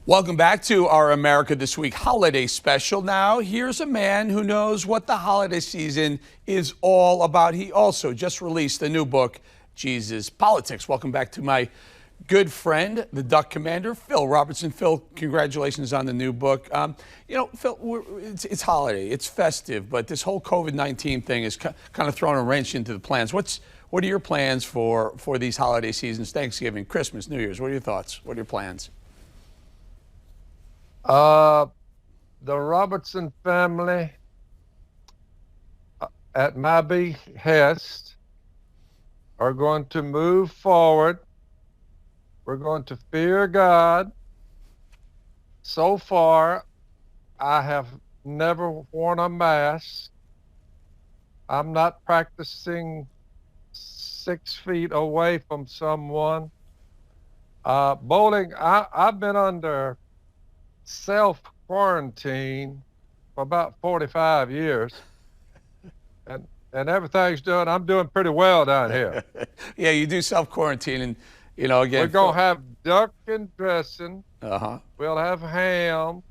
Welcome back to our America This Week holiday special. Now, here's a man who knows what the holiday season is all about. He also just released a new book, Jesus Politics. Welcome back to my good friend, the Duck Commander, Phil Robertson. Phil, congratulations on the new book. Phil, it's holiday, it's festive, but this whole COVID-19 thing has kind of thrown a wrench into the plans. What are your plans for these holiday seasons, Thanksgiving, Christmas, New Year's? What are your thoughts? What are your plans? The Robertson family, at my behest, are going to move forward. We're going to fear God. So far, I have never worn a mask. I'm not practicing 6 feet away from someone. Bolling, I've been under self-quarantine for about 45 years, and everything's doing, I'm doing pretty well down here. Yeah, you do self-quarantine, and again, We're going to have duck and dressing. Uh-huh. We'll have ham,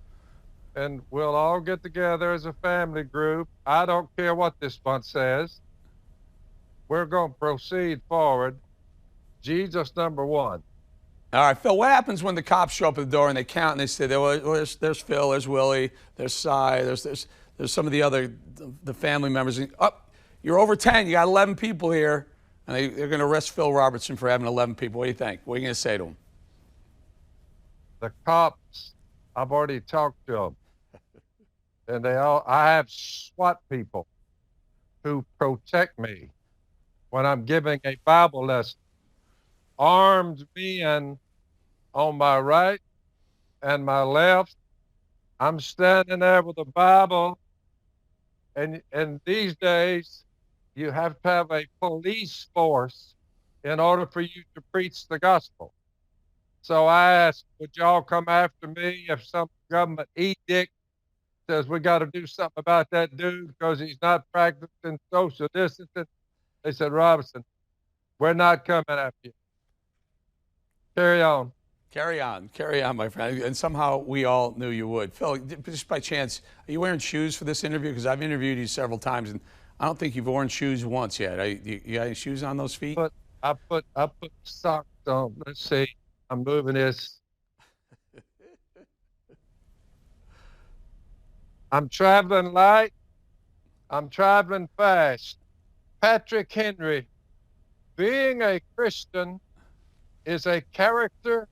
and we'll all get together as a family group. I don't care what this month says. We're going to proceed forward. Jesus number one. All right, Phil, what happens when the cops show up at the door and they count and they say, there's Phil, there's Willie, there's Cy, there's some of the family members. And, oh, you're over 10, you got 11 people here, and they're going to arrest Phil Robertson for having 11 people. What do you think? What are you going to say to them? The cops, I've already talked to them. And I have SWAT people who protect me when I'm giving a Bible lesson. Armed men on my right and my left. I'm standing there with a Bible. And these days, you have to have a police force in order for you to preach the gospel. So I asked, would y'all come after me if some government edict says we got to do something about that dude because he's not practicing social distancing? They said, Robinson, we're not coming after you. Carry on. Carry on, my friend. And somehow we all knew you would. Phil, just by chance, are you wearing shoes for this interview? Because I've interviewed you several times, and I don't think you've worn shoes once yet. You got any shoes on those feet? I put socks on. Let's see. I'm moving this. I'm traveling light. I'm traveling fast. Patrick Henry, being a Christian is a character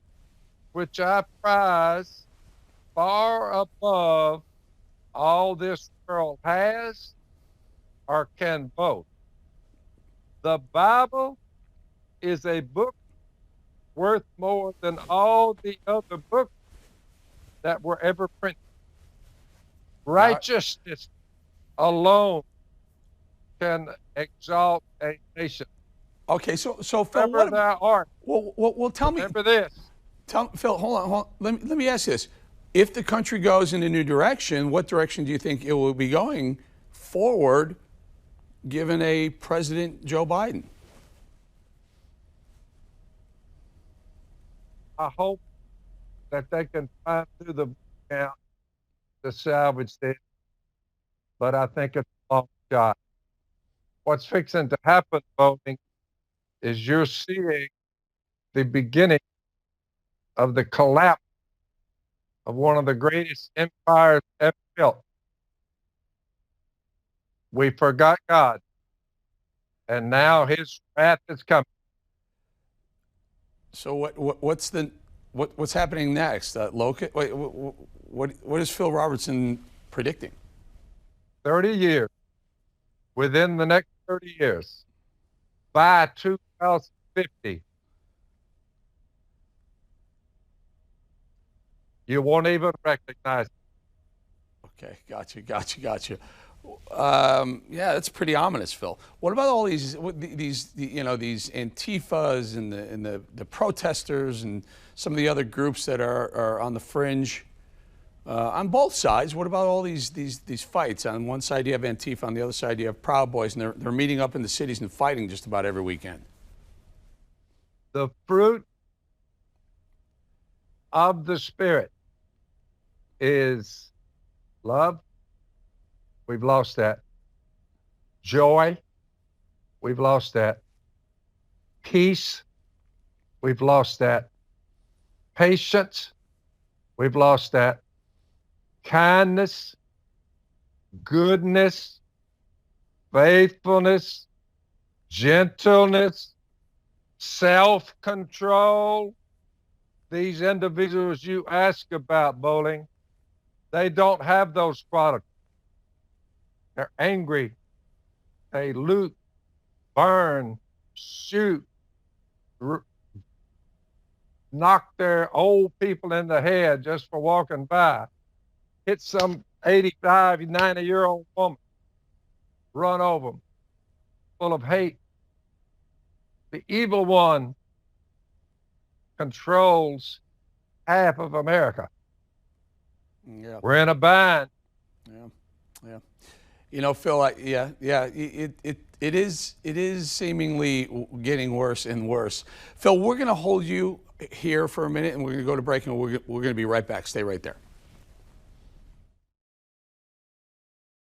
which I prize far above all this world has or can boast. The Bible is a book worth more than all the other books that were ever printed. Righteousness alone can exalt a nation. Okay, so Phil, Remember thou art. Well, tell me. Remember this. Phil, hold on. Let me ask you this. If the country goes in a new direction, what direction do you think it will be going forward, given a President Joe Biden? I hope that they can find through the account to salvage this, but I think it's a long shot. What's fixing to happen, voting, is you're seeing the beginning of the collapse of one of the greatest empires ever built. We forgot God, and now his wrath is coming. So what's happening next? What is Phil Robertson predicting? 30 years, within the next 30 years, by 2050, you won't even recognize it. Okay, got you. Yeah, that's pretty ominous, Phil. What about all these Antifas and the protesters and some of the other groups that are on the fringe? On both sides, what about all these fights? On one side you have Antifa, on the other side you have Proud Boys, and they're meeting up in the cities and fighting just about every weekend. The fruit of the Spirit is love. We've lost that. Joy. We've lost that. Peace. We've lost that. Patience. We've lost that. Kindness. Goodness. Faithfulness. Gentleness. Self-control. These individuals you ask about, Bolling, they don't have those products. They're angry. They loot, burn, shoot, knock their old people in the head just for walking by, hit some 85, 90-year-old woman, run over them, full of hate. The evil one controls half of America. Yeah. We're in a bind. Yeah, yeah. You know, Phil, it is seemingly getting worse and worse. Phil, we're going to hold you here for a minute, and we're going to go to break, and we're going to be right back. Stay right there.